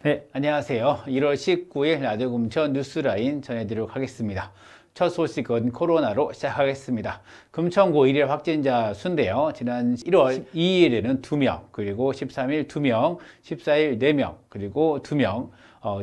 네, 안녕하세요. 1월 19일 라디오 금천 뉴스라인 전해드리도록 하겠습니다. 첫 소식은 코로나로 시작하겠습니다. 금천구 1일 확진자 수인데요. 지난 1월 12일에는 2명, 그리고 13일 2명, 14일 4명, 그리고 2명,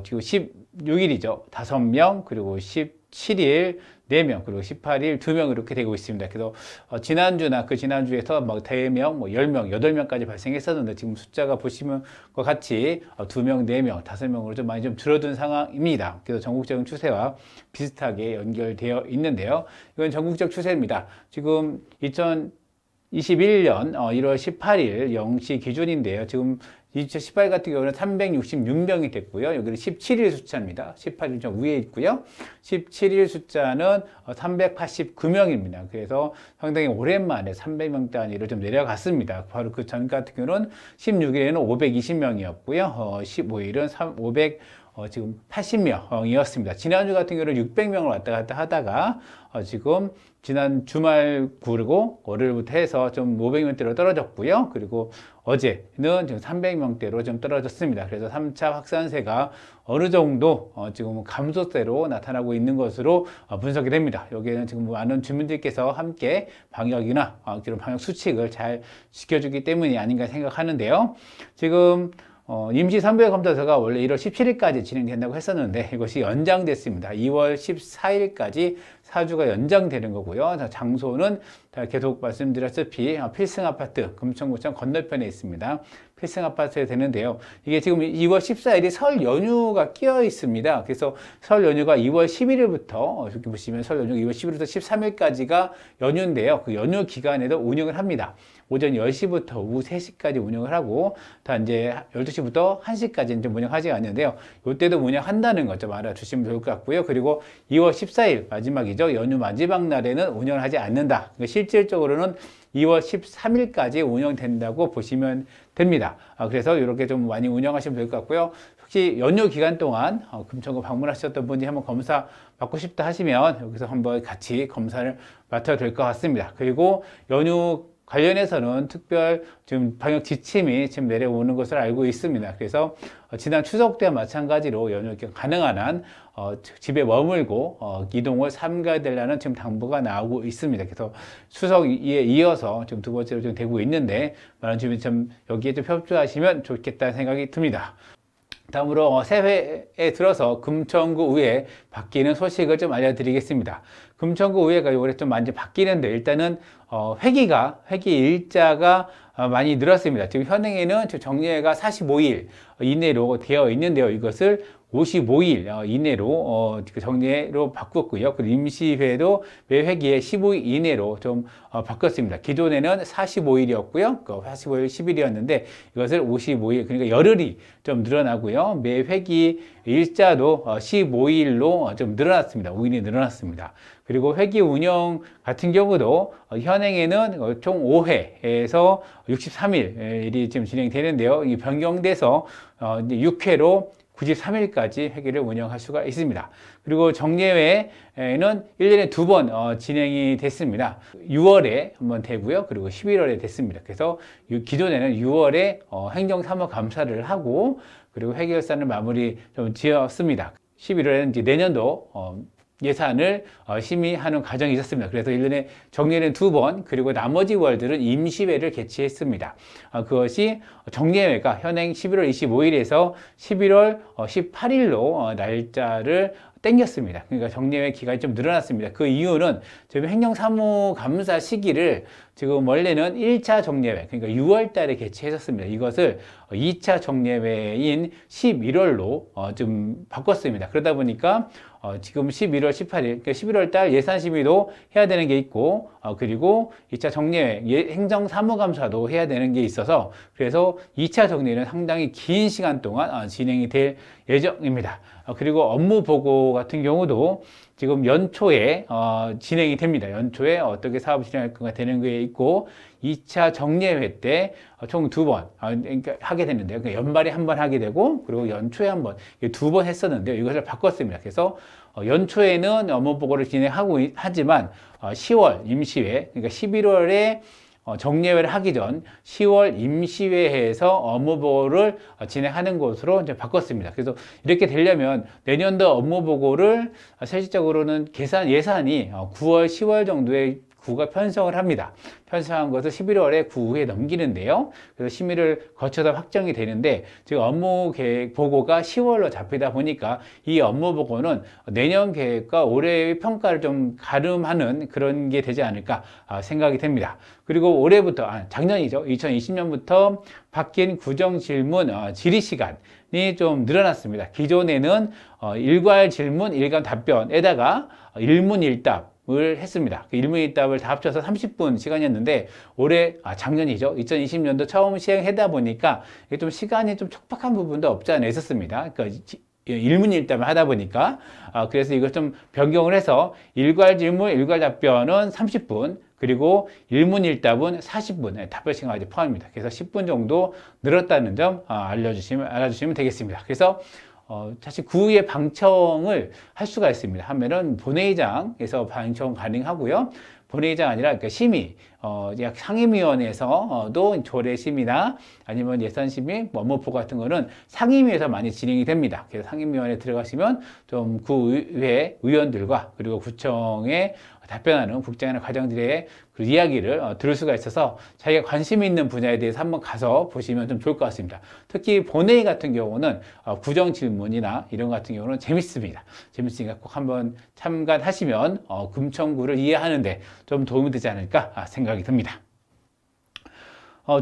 지금 16일이죠. 5명, 그리고 17일 4명, 그리고 18일 2명 이렇게 되고 있습니다. 그래서 지난주나 그 지난주에서 뭐 3명, 뭐 10명, 8명까지 발생했었는데 지금 숫자가 보시면 것 같이 2명, 4명, 5명으로 좀 많이 좀 줄어든 상황입니다. 그래서 전국적인 추세와 비슷하게 연결되어 있는데요. 이건 전국적 추세입니다. 지금 2021년 1월 18일 0시 기준인데요. 지금 2018 같은 경우는 366명이 됐고요. 여기는 17일 숫자입니다. 18일 좀 위에 있고요. 17일 숫자는 389명입니다. 그래서 상당히 오랜만에 300명 단위로 좀 내려갔습니다. 바로 그 전 같은 경우는 16일에는 520명이었고요. 15일은 지금 80명이었습니다. 지난주 같은 경우는 600명을 왔다 갔다 하다가 지금 지난 주말 그리고 월요일부터 해서 좀 500명대로 떨어졌고요. 그리고 어제는 지금 300명대로 좀 떨어졌습니다. 그래서 3차 확산세가 어느 정도 지금 감소세로 나타나고 있는 것으로 분석이 됩니다. 여기에는 지금 많은 주민들께서 함께 방역이나 그런 방역 수칙을 잘 지켜주기 때문이 아닌가 생각하는데요. 지금 임시 선별검사서가 원래 1월 17일까지 진행된다고 했었는데 이것이 연장됐습니다. 2월 14일까지 4주가 연장되는 거고요. 장소는 계속 말씀드렸다시피 필승아파트 금천구청 건너편에 있습니다. 필승아파트에 되는데요. 이게 지금 2월 14일이 설 연휴가 끼어 있습니다. 그래서 설 연휴가 2월 11일부터 이렇게 보시면 설 연휴가 2월 11일부터 13일까지가 연휴인데요. 그 연휴 기간에도 운영을 합니다. 오전 10시부터 오후 3시까지 운영을 하고 다 이제 12시부터 1시까지는 좀 운영하지 않는데요. 이때도 운영한다는 것 좀 알아주시면 좋을 것 같고요. 그리고 2월 14일 마지막이죠. 연휴 마지막 날에는 운영을 하지 않는다. 그러니까 실질적으로는 2월 13일까지 운영된다고 보시면 됩니다. 그래서 이렇게 좀 많이 운영하시면 될 것 같고요. 혹시 연휴 기간 동안 금천구 방문하셨던 분이 한번 검사 받고 싶다 하시면 여기서 한번 같이 검사를 맡아도 될 것 같습니다. 그리고 연휴 관련해서는 특별 지금 방역 지침이 지금 내려오는 것을 알고 있습니다. 그래서 지난 추석 때와 마찬가지로 연휴 가능한 한 집에 머물고 이동을 삼가야 되려는 지금 당부가 나오고 있습니다. 그래서 추석에 이어서 지금 두 번째로 좀 되고 있는데 많은 주민이 좀 여기에 좀 협조하시면 좋겠다는 생각이 듭니다. 다음으로 새해에 들어서 금천구 의회 바뀌는 소식을 좀 알려드리겠습니다. 금천구 의회가 올해 좀 많이 바뀌는데 일단은 회기 일자가 많이 늘었습니다. 지금 현행에는 정례가 45일 이내로 되어 있는데요. 이것을 55일 이내로 정례로 바꿨고요. 그리고 임시회도 매 회기에 15일 이내로 좀 바꿨습니다. 기존에는 45일이었고요. 45일 10일이었는데 이것을 55일, 그러니까 열흘이 좀 늘어나고요. 매 회기 일자도 15일로 좀 늘어났습니다. 5일이 늘어났습니다. 그리고 회기 운영 같은 경우도 현행에는 총 5회에서 63일이 지금 진행되는데요. 이 변경돼서 6회로 93일까지 회기를 운영할 수가 있습니다. 그리고 정례회는 1년에 2번 진행이 됐습니다. 6월에 한번 되고요. 그리고 11월에 됐습니다. 그래서 기존에는 6월에 행정사무감사를 하고 그리고 회계결산을 마무리 좀 지었습니다. 11월에는 이제 내년도 예산을 심의하는 과정이 있었습니다. 그래서 1년에 정례회는 2번, 그리고 나머지 월들은 임시회를 개최했습니다. 그것이 정례회가 현행 11월 25일에서 11월 18일로 날짜를 땡겼습니다. 그러니까 정례회 기간이 좀 늘어났습니다. 그 이유는 지금 행정사무감사 시기를 지금 원래는 1차 정례회, 그러니까 6월 달에 개최했었습니다. 이것을 2차 정례회인 11월로 좀 바꿨습니다. 그러다 보니까 지금 11월 18일, 그러니까 11월 달 예산 심의도 해야 되는 게 있고, 그리고 2차 정례회, 행정사무감사도 해야 되는 게 있어서, 그래서 2차 정례는 상당히 긴 시간 동안 진행이 될 예정입니다. 그리고 업무 보고 같은 경우도 지금 연초에 진행이 됩니다. 연초에 어떻게 사업을 진행할 건가 되는 게 있고 2차 정례회 때 총 2번 그러니까 하게 되는데요. 그러니까 연말에 한 번 하게 되고 그리고 연초에 한 번, 2번 했었는데요. 이것을 바꿨습니다. 그래서 연초에는 업무 보고를 진행하고 하지만 10월 임시회, 그러니까 11월에 정례회를 하기 전 10월 임시회에서 업무보고를 진행하는 것으로 이제 바꿨습니다. 그래서 이렇게 되려면 내년도 업무보고를 실질적으로는 예산이 9월, 10월 정도에 구가 편성을 합니다. 편성한 것을 11월에 구에 넘기는데요. 그래서 심의를 거쳐서 확정이 되는데 지금 업무 계획 보고가 10월로 잡히다 보니까 이 업무 보고는 내년 계획과 올해의 평가를 좀 가름하는 그런 게 되지 않을까 생각이 됩니다. 그리고 올해부터, 작년이죠. 2020년부터 바뀐 구정 질문 질의 시간이 좀 늘어났습니다. 기존에는 일괄 질문, 일괄 답변에다가 일문일답 을 했습니다. 일문일답을 다 합쳐서 30분 시간이었는데 작년이죠. 2020년도 처음 시행하다 보니까 이게 좀 시간이 좀 촉박한 부분도 없지 않아 있었습니다. 그러니까 일문일답을 하다 보니까 그래서 이걸 좀 변경을 해서 일괄 질문, 일괄 답변은 30분 그리고 일문일답은 40분 답변 시간까지 포함입니다. 그래서 10분 정도 늘었다는 점 알아주시면 되겠습니다. 그래서 사실 구의 방청을 할 수가 있습니다. 하면은 본회의장에서 방청 가능하고요. 본회의장 아니라 그러니까 심의, 상임위원회에서도 조례심의나 아니면 예산심의, 업무보고 같은 거는 상임위에서 많이 진행이 됩니다. 그래서 상임위원회에 들어가시면 좀 구의회 의원들과 그리고 구청에 답변하는 국장이나 과장들의 그 이야기를 들을 수가 있어서 자기가 관심 있는 분야에 대해서 한번 가서 보시면 좀 좋을 것 같습니다. 특히 본회의 같은 경우는 구정 질문이나 이런 같은 경우는 재밌습니다. 재밌으니까 꼭 한번 참관하시면 금천구를 이해하는데 좀 도움이 되지 않을까 생각이 듭니다.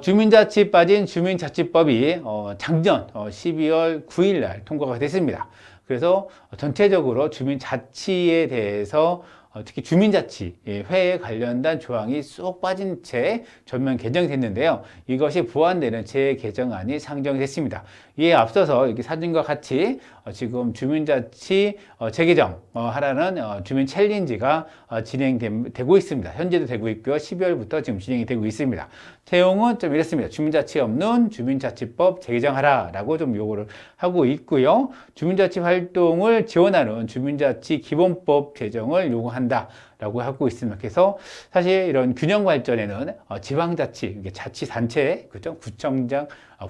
주민자치 빠진 주민자치법이 작년 12월 9일 날 통과가 됐습니다. 그래서 전체적으로 주민자치에 대해서 특히 주민자치회에 관련된 조항이 쏙 빠진 채 전면 개정됐는데요. 이것이 보완되는 재개정안이 상정됐습니다. 이에 앞서서 이렇게 사진과 같이 지금 주민자치 재개정 하라는 주민 챌린지가 진행되고 있습니다. 현재도 되고 있고요. 12월부터 지금 진행이 되고 있습니다. 내용은 좀 이렇습니다. 주민자치 없는 주민자치법 재개정하라라고 좀 요구를 하고 있고요. 주민자치 활동을 지원하는 주민자치 기본법 제정을 요구한다라고 하고 있습니다. 그래서 사실 이런 균형 발전에는 지방자치, 자치단체, 그죠?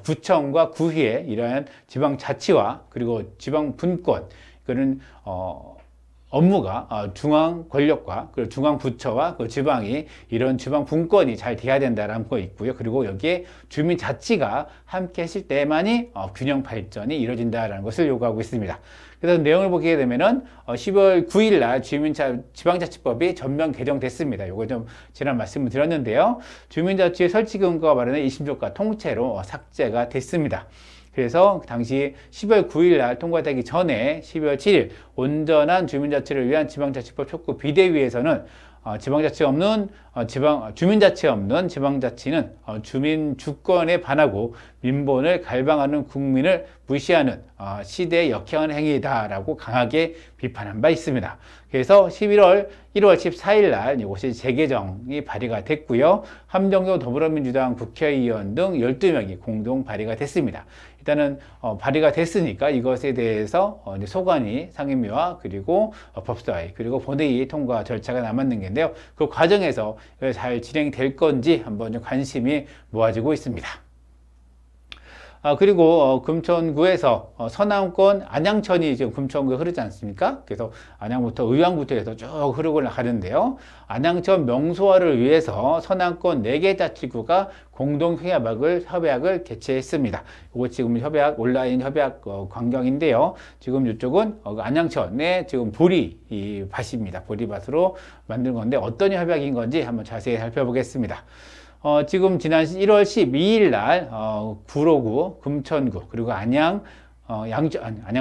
구청과 구의회 이러한 지방자치와 그리고 지방분권, 그런 업무가 중앙 권력과 그리고 중앙 부처와 그 지방이 이런 지방 분권이 잘 돼야 된다라는 거 있고요. 그리고 여기에 주민 자치가 함께 했을 때만이 균형 발전이 이루어진다라는 것을 요구하고 있습니다. 그래서 내용을 보게 되면은 10월 9일 날 지방자치법이 전면 개정됐습니다. 요거 좀 지난 말씀을 드렸는데요. 주민자치의 설치 근거가 마련된 2심조가 통째로 삭제가 됐습니다. 그래서 당시 10월 9일 날 통과되기 전에 12월 7일 온전한 주민자치를 위한 지방자치법 촉구 비대위에서는 주민자치 없는 지방자치는 주민 주권에 반하고 민본을 갈망하는 국민을 무시하는 시대에 역행하는 행위다라고 강하게 비판한 바 있습니다. 그래서 1월 14일 날 이것이 재개정이 발의가 됐고요. 함정도 더불어민주당 국회의원 등 12명이 공동 발의가 됐습니다. 일단은 발의가 됐으니까 이것에 대해서 이제 소관위, 상임위와 그리고 법사위 그리고 본회의 통과 절차가 남았는 게인데요. 그 과정에서 잘 진행될 건지 한번 좀 관심이 모아지고 있습니다. 그리고 금천구에서 서남권 안양천이 지금 금천구에 흐르지 않습니까? 그래서 안양부터 의왕부터 해서 쭉 흐르고 가는데요. 안양천 명소화를 위해서 서남권 4개 자치구가 공동 협약을 개최했습니다. 이거 지금 온라인 협약 광경인데요. 지금 이쪽은 안양천의 지금 보리밭입니다. 보리밭으로 만든 건데 어떤 협약인 건지 한번 자세히 살펴보겠습니다. 지금 지난 1월 12일 날 구로구, 금천구, 그리고 안양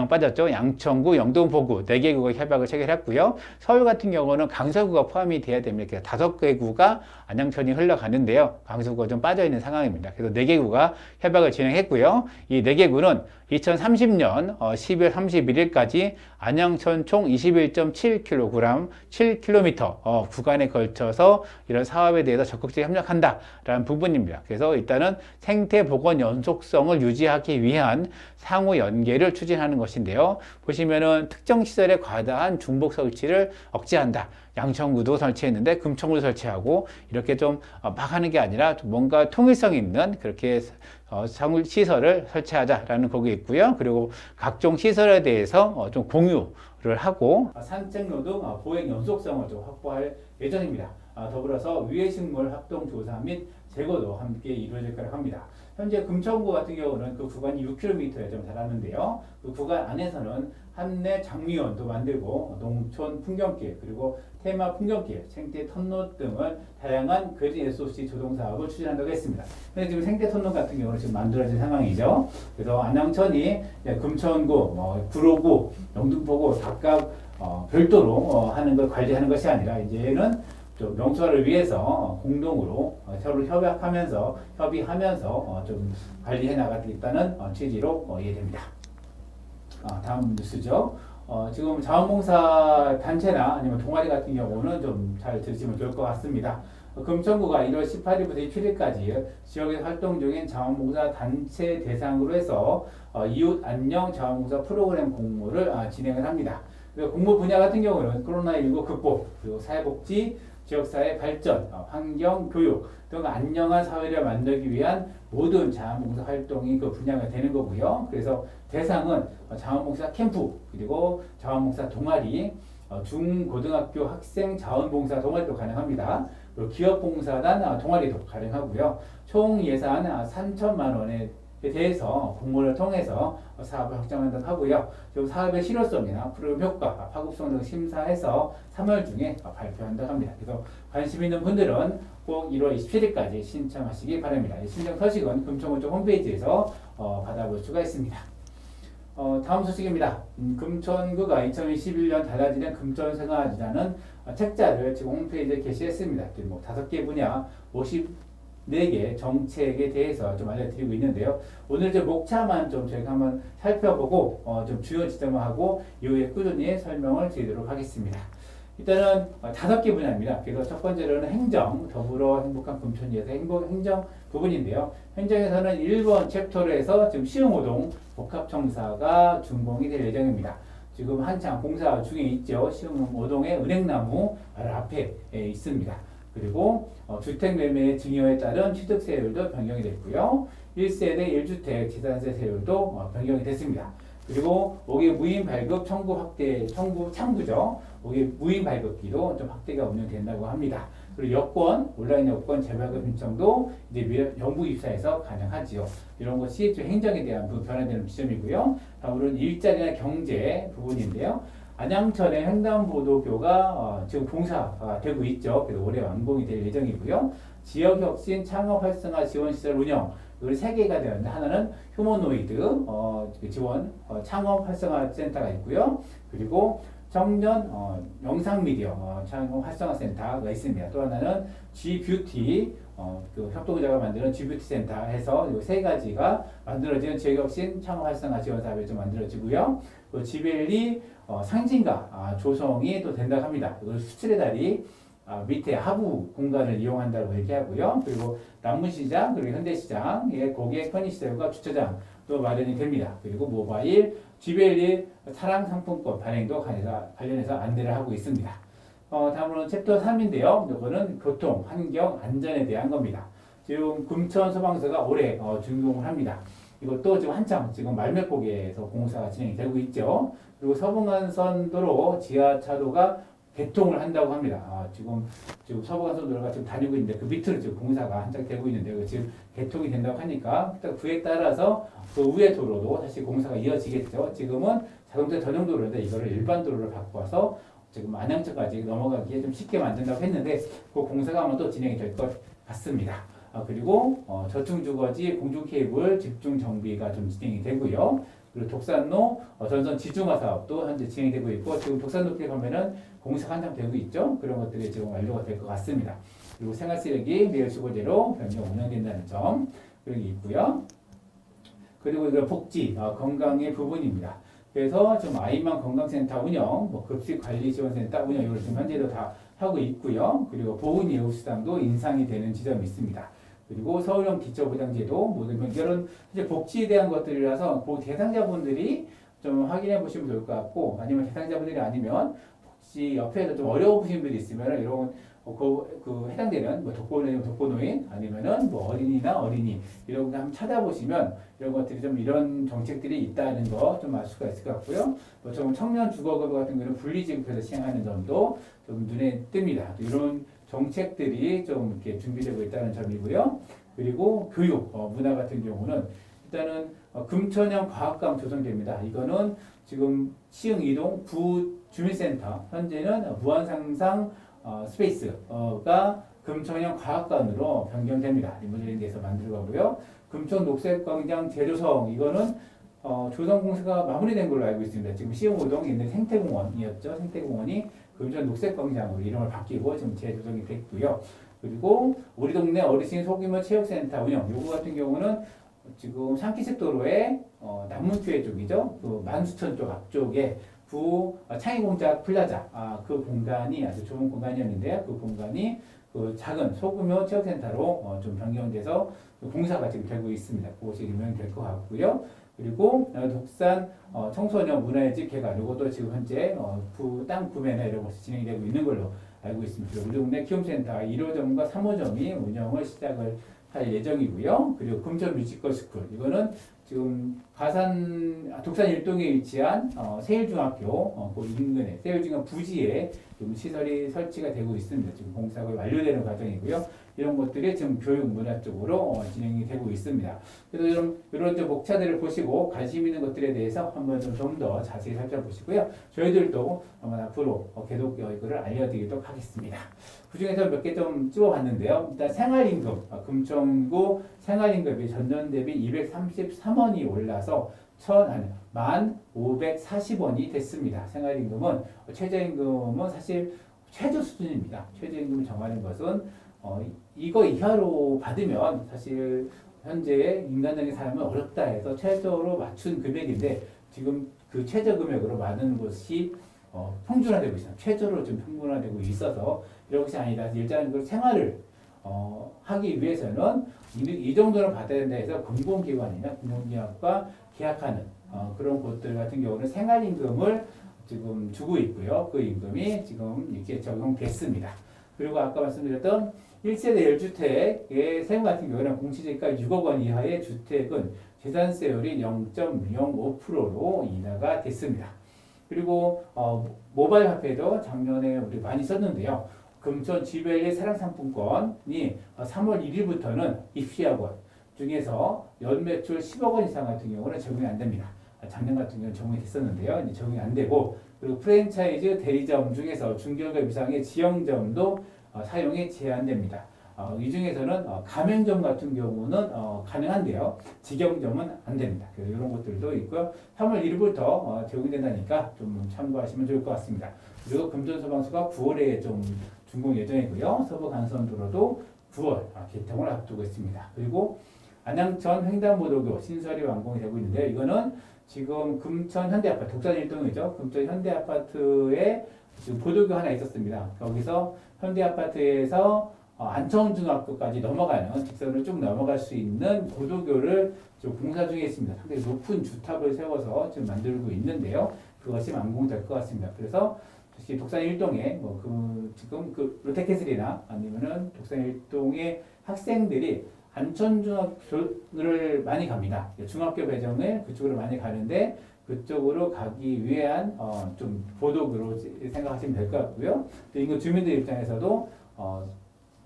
빠졌죠. 양천구, 영등포구 4개 구가 협약을 체결했고요. 서울 같은 경우는 강서구가 포함이 돼야 됩니다. 5개 구가 안양천이 흘러가는데요. 강서구가 좀 빠져있는 상황입니다. 그래서 4개 구가 협약을 진행했고요. 이 4개 구는 2030년 12월 31일까지 안양천 총 21.7kg, 7km 구간에 걸쳐서 이런 사업에 대해서 적극적으로 협력한다라는 부분입니다. 그래서 일단은 생태보건 연속성을 유지하기 위한 상호 연계를 추진하는 것인데요. 보시면은 특정 시설에 과다한 중복 설치를 억제한다. 양천구도 설치했는데 금천구도 설치하고 이렇게 좀 막 하는 게 아니라 뭔가 통일성 있는 그렇게 시설을 설치하자라는 거기 있고요. 그리고 각종 시설에 대해서 좀 공유를 하고 산책로 등 보행 연속성을 좀 확보할 예정입니다. 더불어서 위해식물 합동조사 및 제거도 함께 이루어질 거라고 합니다. 현재 금천구 같은 경우는 그 구간이 6km에 좀 달하는데요. 그 구간 안에서는 한내 장미원도 만들고 농촌 풍경길 그리고 테마 풍경길, 생태 턴로 등을 다양한 그린 SOC 조성 사업을 추진한다고 했습니다. 근데 지금 생태 턴로 같은 경우는 지금 만들어진 상황이죠. 그래서 안양천이 금천구, 구로구, 영등포구 각각 별도로 하는 걸 관리하는 것이 아니라 이제는 좀 명소화를 위해서 공동으로 서로 협의하면서 좀 관리해 나가겠다는 취지로 이해됩니다. 다음 뉴스죠. 지금 자원봉사 단체나 아니면 동아리 같은 경우는 좀 잘 들으시면 좋을 것 같습니다. 금천구가 1월 18일부터 27일까지 지역에 활동 중인 자원봉사 단체 대상으로 해서 이웃 안녕 자원봉사 프로그램 공모를 진행을 합니다. 공모 분야 같은 경우는 코로나19 극복, 그리고 사회복지, 지역사회 발전, 환경, 교육 등 안녕한 사회를 만들기 위한 모든 자원봉사 활동이 그 분야가 되는 거고요. 그래서 대상은 자원봉사 캠프, 그리고 자원봉사 동아리, 중고등학교 학생 자원봉사 동아리도 가능합니다. 그리고 기업봉사단 동아리도 가능하고요. 총 예산 3천만 원에 대해서 공모를 통해서 사업을 확정한다고 하고요. 지금 사업의 실효성이나 프로그램 효과, 파급성 등 심사해서 3월 중에 발표한다고 합니다. 그래서 관심 있는 분들은 꼭 1월 27일까지 신청하시기 바랍니다. 신청 서식은 금천구청 홈페이지에서 받아볼 수가 있습니다. 다음 소식입니다. 금천구가 2021년 달라지는 금천생활이라는 책자를 지금 홈페이지에 게시했습니다. 5개 분야 54개 정책에 대해서 좀 알려드리고 있는데요. 오늘 좀 목차만 좀 저희가 한번 살펴보고 좀 주요 지점을 하고 이후에 꾸준히 설명을 드리도록 하겠습니다. 일단은 5개 분야입니다. 그래서 첫 번째로는 행정, 더불어 행복한 금천위에서 행정 부분인데요. 행정에서는 1번 챕터로 해서 지금 시흥오동 복합청사가 준공이 될 예정입니다. 지금 한창 공사 중에 있죠. 시흥오동의 은행나무 바로 앞에 있습니다. 그리고 주택매매 증여에 따른 취득세율도 변경이 됐고요. 1세대 1주택 재산세 세율도 변경이 됐습니다. 그리고 5개 무인 발급 창구죠. 5개 무인 발급기도 좀 확대가 운영된다고 합니다. 그리고 여권, 온라인 여권 재발급 신청도 이제 영부 입사에서 가능하지요. 이런 것이 좀 행정에 대한 변화되는 지점이고요. 다음으로는 일자리나 경제 부분인데요. 안양천의 횡단보도교가 지금 공사가 되고 있죠. 그래서 올해 완공이 될 예정이고요. 지역혁신 창업 활성화 지원시설 운영, 이걸 3개가 되었는데 하나는 휴머노이드 지원 창업 활성화 센터가 있고요. 그리고 청년 영상미디어 창업 활성화 센터가 있습니다. 또 하나는 G뷰티 그 협동조합가 만드는 G뷰티 센터 해서 이 3가지가 만들어지는 지역혁신 창업 활성화 지원 사업이 좀 만들어지고요. 또 지벨리 상징가 조성이 또 된다고 합니다. 이걸 수출의 달이 밑에 하부 공간을 이용한다고 얘기하고요. 그리고 남문시장, 그리고 현대시장의 고객 편의시설과 주차장도 마련이 됩니다. 그리고 모바일, 지벨리 사랑 상품권 발행도 관련해서 안내를 하고 있습니다. 다음으로는 챕터 3인데요. 이거는 교통, 환경, 안전에 대한 겁니다. 지금 금천 소방서가 올해 준공을 합니다. 이것도 지금 한창 지금 말매포계에서 공사가 진행이 되고 있죠. 그리고 서부간선도로 지하차도가 개통을 한다고 합니다. 지금 서부간선도로가 지금 다니고 있는데 그 밑으로 지금 공사가 한창 되고 있는데 지금 개통이 된다고 하니까 그에 따라서 그 위에 도로도 다시 공사가 이어지겠죠. 지금은 자동차 전용 도로인데 이거를 일반 도로를 바꿔서 지금 안양천까지 넘어가기에 좀 쉽게 만든다고 했는데 그 공사가 아마 또 진행이 될 것 같습니다. 그리고 저층주거지 공중케이블 집중 정비가 좀 진행이 되고요. 그리고 독산로 전선 지중화 사업도 현재 진행되고 있고 지금 독산로 길 보면은 공사가 한창 되고 있죠. 그런 것들이 지금 완료가 될 것 같습니다. 그리고 생활쓰레기 매일수거제로 변경 운영된다는 점 여기 있고요. 그리고 이거 복지 건강의 부분입니다. 그래서 지금 아이만 건강센터 운영, 급식관리지원센터 운영 이걸 지금 현재도 다 하고 있고요. 그리고 보훈예우수당도 인상이 되는 지점이 있습니다. 그리고 서울형 기초보장제도 모든 이런 이제 복지에 대한 것들이라서 그 대상자분들이 좀 확인해 보시면 좋을 것 같고 아니면 대상자분들이 아니면 혹시 옆에서 좀 어려우신 분이 있으면 이런 해당되는 뭐 독거노인 아니면은 뭐 어린이 이런 거 한번 찾아보시면 이런 것들이 좀 이런 정책들이 있다는 거 좀 알 수가 있을 것 같고요. 뭐 좀 청년 주거급 같은 경우는 분리지급해서 시행하는 점도 좀 눈에 띕니다. 이런 정책들이 좀 이렇게 준비되고 있다는 점이고요. 그리고 교육, 문화 같은 경우는 일단은 금천형 과학관 조성됩니다. 이거는 지금 시흥 이동 구주민센터 현재는 무한상상 스페이스가 금천형 과학관으로 변경됩니다. 리모델링 돼서 만들어가고요. 금천 녹색광장 재조성 이거는 조성 공사가 마무리된 걸로 알고 있습니다. 지금 시흥오동 옛날 생태공원이었죠. 생태공원이 금천 녹색광장으로 이름을 바뀌고 지금 재조성이 됐고요. 그리고 우리 동네 어르신 소규모 체육센터 운영 요거 같은 경우는 지금 상키색도로의 남문교회 쪽이죠. 그 만수천 쪽 앞쪽에 창의공작 플라자 그 공간이 아주 좋은 공간이었는데요. 그 공간이 그 작은 소규모 체육센터로 좀 변경돼서 공사가 지금 되고 있습니다. 그것이 유명될 것 같고요. 그리고 독산 청소년 문화의 집 개발 이것도 지금 현재 땅 구매나 이런 것이 진행이 되고 있는 걸로 알고 있습니다. 우리 동네 키움센터 1호점과 3호점이 운영을 시작을 할 예정이고요. 그리고 금천 뮤지컬 스쿨 이거는 지금 독산 일동에 위치한 세일중학교 그 인근에 세일중학교 부지에 지금 시설이 설치가 되고 있습니다. 지금 공사가 완료되는 과정이고요. 이런 것들이 지금 교육 문화 쪽으로 진행이 되고 있습니다. 그래서 이런 좀 목차들을 보시고 관심 있는 것들에 대해서 한번 좀 더 자세히 살펴보시고요. 저희들도 아마 앞으로 계속 이거를 알려드리도록 하겠습니다. 그 중에서 몇 개 좀 찍어봤는데요. 일단 생활임금, 금천구 생활임금이 전년 대비 233원이 올라서 1,540원이 됐습니다. 생활임금은 최저임금은 사실 최저 수준입니다. 최저임금을 정하는 것은 이거 이하로 받으면 사실 현재 인간적인 삶은 어렵다 해서 최저로 맞춘 금액인데 지금 그 최저 금액으로 많은 것이 평준화되고 있습니다. 최저로 좀 평준화되고 있어서 이런 것이 아니라 일단 그 생활을 하기 위해서는 이 정도는 받아야 된다 해서 공공기관이나 공공기관과 계약하는 그런 곳들 같은 경우는 생활임금을 지금 주고 있고요. 그 임금이 지금 이렇게 적용됐습니다. 그리고 아까 말씀드렸던 1세대 1주택의 세금 같은 경우는 공시지가 6억 원 이하의 주택은 재산세율이 0.05%로 인하가 됐습니다. 그리고 모바일 화폐도 작년에 우리 많이 썼는데요. 금천 지벨리 사랑상품권이 3월 1일부터는 입시학원 중에서 연매출 10억 원 이상 같은 경우는 적용이 안 됩니다. 작년 같은 경우는 적용이 됐었는데요. 이제 적용이 안 되고 그리고 프랜차이즈 대리점 중에서 중견급 이상의 지형점도 사용이 제한됩니다. 이 중에서는 가맹점 같은 경우는 가능한데요. 직영점은 안 됩니다. 그래서 이런 것들도 있고요. 3월 1일부터 적용이 된다니까 좀 참고하시면 좋을 것 같습니다. 그리고 금천소방서가 9월에 좀 준공 예정이고요. 서부간선도로도 9월 개통을 앞두고 있습니다. 그리고 안양천 횡단보도교 신설이 완공이 되고 있는데요. 이거는 지금 금천 현대아파트, 독산 일동이죠. 금천 현대아파트에 지금 보도교 하나 있었습니다. 거기서 현대아파트에서 안천중학교까지 넘어가는 직선으로 쭉 넘어갈 수 있는 보도교를 지금 공사 중에 있습니다. 상당히 높은 주탑을 세워서 지금 만들고 있는데요. 그것이 완공될 것 같습니다. 그래서 특히 독산 일동에 지금 롯데캐슬이나 아니면은 독산 일동의 학생들이 안천중학교를 많이 갑니다. 중학교 배정을 그쪽으로 많이 가는데 그쪽으로 가기 위한 좀 보도교로 생각하시면 될 것 같고요. 또 인근 주민들 입장에서도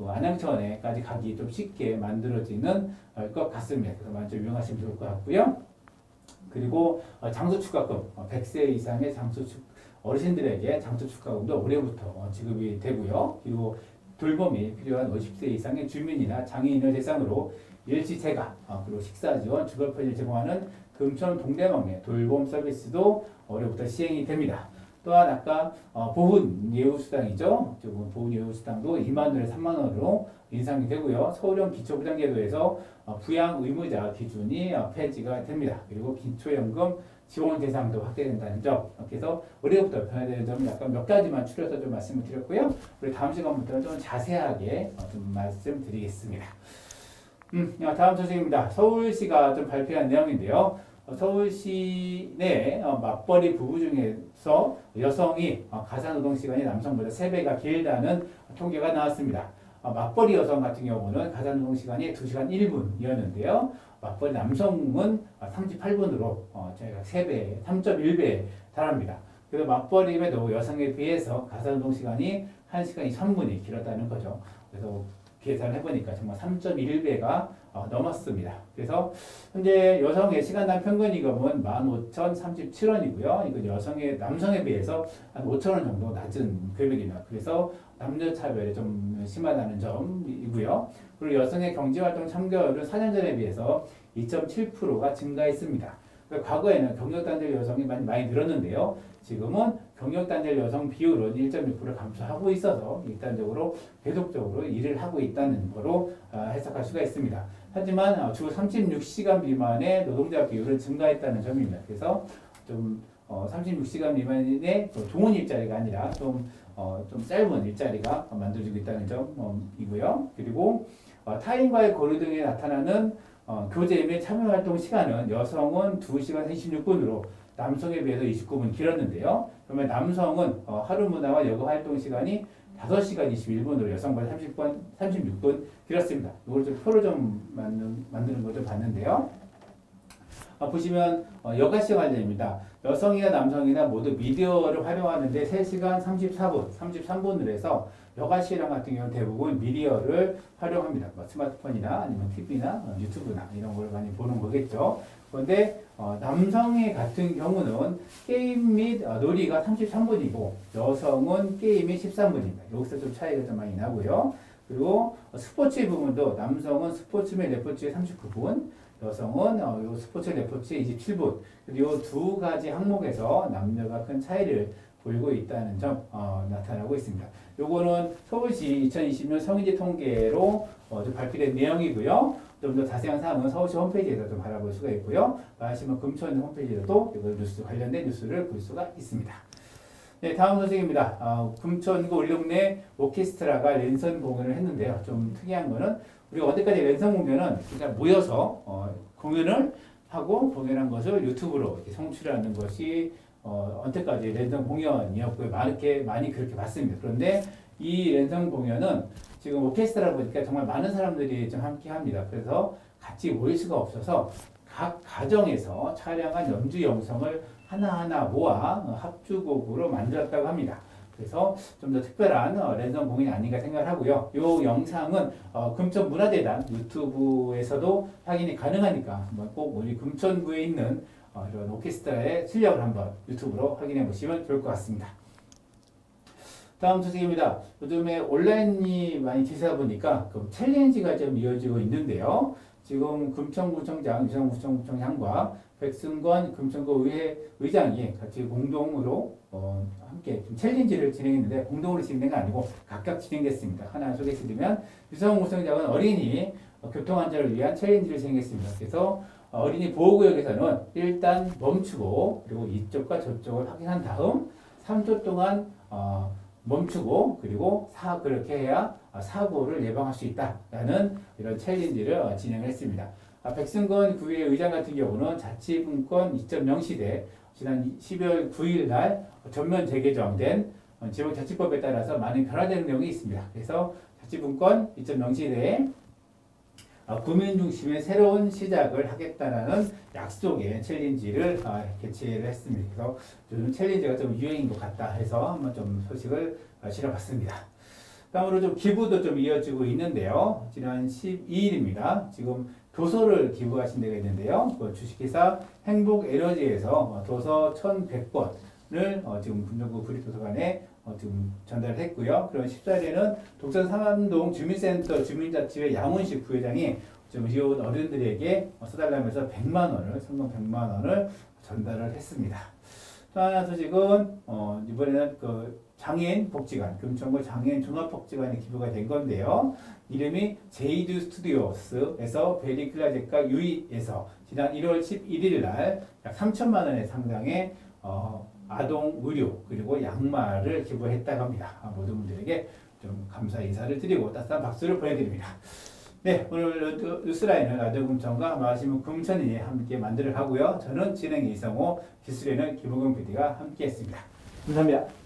안양천에까지 가기 좀 쉽게 만들어지는 것 같습니다. 그래서 많이 좀 이용하시면 좋을 것 같고요. 그리고 장소축가금 100세 이상의 어르신들에게 장소축가금도 올해부터 지급이 되고요. 그리고 돌봄이 필요한 50세 이상의 주민이나 장애인을 대상으로 일시재가 그리고 식사 지원, 주거 편의를 제공하는 금천 동대방의 돌봄 서비스도 올해부터 시행이 됩니다. 또한 아까 보훈 예우수당이죠. 보훈 예우수당도 2만 원에서 3만 원으로 인상이 되고요. 서울형 기초부담제도에서 부양 의무자 기준이 폐지가 됩니다. 그리고 기초연금 지원 대상도 확대된다는 점. 그래서 올해부터 변화되는 점 약간 몇 가지만 추려서 좀 말씀을 드렸고요. 우리 다음 시간부터는 좀 자세하게 좀 말씀드리겠습니다. 다음 소식입니다. 서울시가 좀 발표한 내용인데요. 서울시 내 맞벌이 부부 중에서 여성이 가사노동시간이 남성보다 3배가 길다는 통계가 나왔습니다. 맞벌이 여성 같은 경우는 가사노동시간이 2시간 1분이었는데요. 맞벌이 남성은 38분으로 저희가 3배, 3.1배에 달합니다. 그래서 맞벌이에도 여성에 비해서 가사노동시간이 1시간 3분이 길었다는 거죠. 그래서 계산을 해보니까 정말 3.1배가 넘었습니다. 그래서 현재 여성의 시간당 평균임금은 15,037원이고요. 이건 남성에 비해서 한 5,000원 정도 낮은 금액입니다. 그래서 남녀 차별이 좀 심하다는 점이고요. 그리고 여성의 경제활동 참가율은 4년 전에 비해서 2.7%가 증가했습니다. 과거에는 경력단절 여성이 많이 늘었는데요. 지금은 경력단절 여성 비율은 1.6% 감소하고 있어서 일단적으로 계속적으로 일을 하고 있다는 거로 해석할 수가 있습니다. 하지만 주 36시간 미만의 노동자 비율은 증가했다는 점입니다. 그래서 좀 36시간 미만의 좋은 일자리가 아니라 좀 짧은 일자리가 만들어지고 있다는 점이고요. 그리고 타인과의 거리 등에 나타나는 교제 및 참여활동 시간은 여성은 2시간 26분으로 남성에 비해서 29분 길었는데요. 그러면 남성은 하루 문화와 여가 활동 시간이 5시간 21분으로 여성보다 36분 길었습니다. 이걸 좀 표로 좀 만드는 걸 좀 봤는데요. 보시면 여가 시간입니다. 여성이나 남성이나 모두 미디어를 활용하는데 3시간 34분, 33분으로 해서 여가 시간 같은 경우는 대부분 미디어를 활용합니다. 스마트폰이나 아니면 TV나 유튜브나 이런 걸 많이 보는 거겠죠. 그런데 남성의 같은 경우는 게임 및 놀이가 33분이고 여성은 게임이 13분입니다. 여기서 좀 차이가 좀 많이 나고요. 그리고 스포츠 부분도 남성은 스포츠 및 레포츠에 39분, 여성은 요 스포츠 레포츠에 27분. 이 두 가지 항목에서 남녀가 큰 차이를 보이고 있다는 점 나타나고 있습니다. 요거는 서울시 2020년 성인지 통계로 좀 발표된 내용이고요. 좀 더 자세한 사항은 서울시 홈페이지에서 좀 알아볼 수가 있고요. 말하시면 금천 홈페이지에서도 이걸 관련된 뉴스를 볼 수가 있습니다. 네, 다음 소식입니다. 금천구 우리 동네 오케스트라가 랜선 공연을 했는데요. 좀 특이한 거는 우리가 어디까지 랜선 공연은 그냥 모여서 공연을 하고 공연한 것을 유튜브로 이렇게 송출하는 것이 언제까지 랜선 공연이었고요. 많이 그렇게 봤습니다. 그런데 이 랜선 공연은 지금 오케스트라 보니까 정말 많은 사람들이 좀 함께 합니다. 그래서 같이 모일 수가 없어서 각 가정에서 촬영한 연주 영상을 하나하나 모아 합주곡으로 만들었다고 합니다. 그래서 좀 더 특별한 랜선 공연이 아닌가 생각을 하고요. 이 영상은 금천문화재단 유튜브에서도 확인이 가능하니까 한번 꼭 우리 금천구에 있는 이런 오케스트라의 실력을 한번 유튜브로 확인해 보시면 좋을 것 같습니다. 다음 소식입니다. 요즘에 온라인이 많이 되다 보니까 챌린지가 좀 이어지고 있는데요. 지금 금천구청장, 유성구청장과 백승건 금천구 의회 의장이 같이 공동으로 함께 좀 챌린지를 진행했는데 공동으로 진행된 게 아니고 각각 진행됐습니다. 하나 소개해드리면 유성구청장은 어린이 교통안전을 위한 챌린지를 진행했습니다. 그래서 어린이 보호구역에서는 일단 멈추고 그리고 이쪽과 저쪽을 확인한 다음 3초 동안 멈추고 그리고 그렇게 해야 사고를 예방할 수 있다라는 이런 챌린지를 진행을 했습니다. 백승건 구의 의장 같은 경우는 자치분권 2.0 시대 지난 12월 9일 날 전면 재개정된 지방자치법에 따라서 많은 변화되는 내용이 있습니다. 그래서 자치분권 2.0 시대에 국민 중심의 새로운 시작을 하겠다라는 약속의 챌린지를 개최를 했습니다. 그래서 요즘 챌린지가 좀 유행인 것 같다 해서 한번 좀 소식을 실어봤습니다. 다음으로 좀 기부도 좀 이어지고 있는데요. 지난 12일입니다. 지금 도서를 기부하신 데가 있는데요. 그 주식회사 행복에너지에서 도서 1,100권을 지금 금천구 구립도서관에 지금 전달을 했고요. 그런 14일에는 독산 상암동 주민센터 주민자치회 양훈식 부회장이 지금 이웃 어른들에게 써달라면서 100만 원을, 성금 100만 원을 전달을 했습니다. 또 하나 소식은 이번에는 장애인 복지관, 금천구 장애인 종합복지관에 기부가 된 건데요. 이름이 제이드 스튜디오스에서 베리클라 작가 유이에서 지난 1월 11일 날 약 3천만 원의 상당의 아동 의류 그리고 양말을 기부했다고 합니다. 모든 분들에게 좀 감사 인사를 드리고 따뜻한 박수를 보내드립니다. 네, 오늘 뉴스라인을 라디오금천과 마시모 금천이 함께 만들어 가고요. 저는 진행 이성호, 기술에는 김우경 PD가 함께했습니다. 감사합니다.